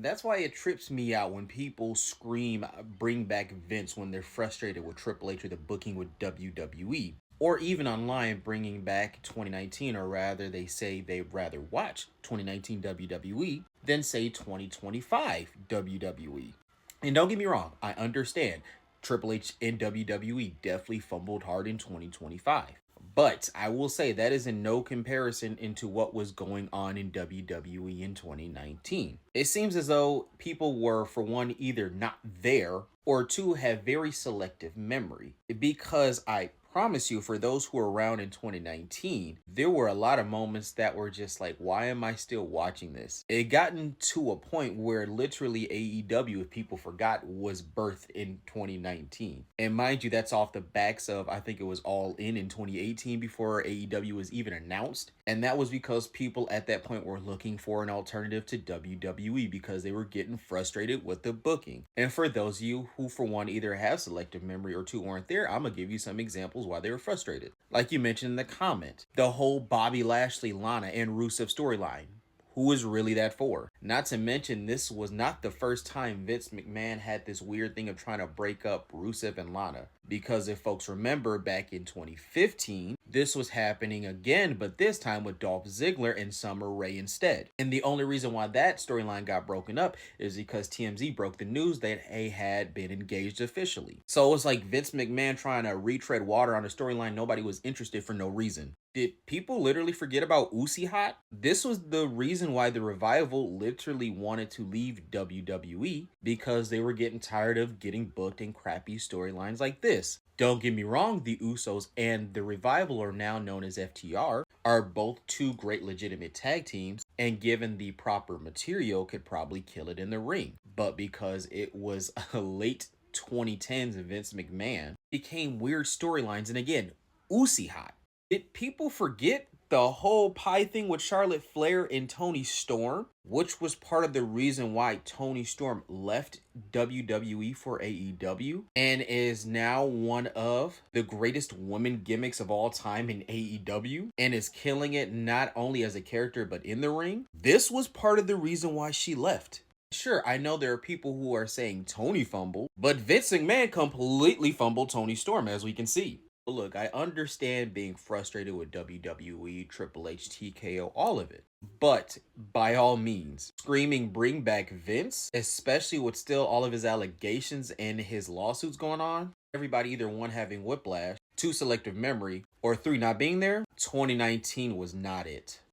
That's why it trips me out when people scream, bring back Vince when they're frustrated with Triple H or the booking with WWE. Or even online, bringing back 2019, or rather, they say they'd rather watch 2019 WWE than say 2025 WWE. And don't get me wrong, I understand Triple H in WWE definitely fumbled hard in 2025. But I will say that is in no comparison into what was going on in WWE in 2019. It seems as though people were, for one, either not there, or two, have very selective memory. Because I promise you, for those who were around in 2019, there were a lot of moments that were just like, why am I still watching this? It gotten to a point where literally AEW, if people forgot, was birthed in 2019. And mind you, that's off the backs of, I think it was All In 2018 before AEW was even announced. And that was because people at that point were looking for an alternative to WWE because they were getting frustrated with the booking. And for those of you who, for one, either have selective memory or two weren't there, I'm going to give you some examples why they were frustrated. Like you mentioned in the comment, the whole Bobby Lashley, Lana, and Rusev storyline. Who is really that for? Not to mention, this was not the first time Vince McMahon had this weird thing of trying to break up Rusev and Lana. Because if folks remember, back in 2015, this was happening again, but this time with Dolph Ziggler and Summer Rae instead. And the only reason why that storyline got broken up is because TMZ broke the news that they had been engaged officially. So it was like Vince McMahon trying to retread water on a storyline nobody was interested for no reason. Did people literally forget about Uzi Hot? This was the reason why the Revival literally wanted to leave WWE, because they were getting tired of getting booked in crappy storylines like this. Don't get me wrong, the Usos and the Revival, are now known as FTR, are both two great legitimate tag teams, and given the proper material could probably kill it in the ring. But because it was a late 2010s Vince McMahon, became weird storylines, and again, Uzi Hot. Did people forget the whole pie thing with Charlotte Flair and Toni Storm, which was part of the reason why Toni Storm left WWE for AEW and is now one of the greatest women gimmicks of all time in AEW and is killing it not only as a character but in the ring? This was part of the reason why she left. Sure, I know there are people who are saying Tony fumbled, but Vince McMahon completely fumbled Toni Storm, as we can see. Look, I understand being frustrated with WWE, Triple H, TKO, all of it. But by all means, screaming bring back Vince, especially with still all of his allegations and his lawsuits going on, everybody either one having whiplash, two selective memory, or three not being there, 2019 was not it.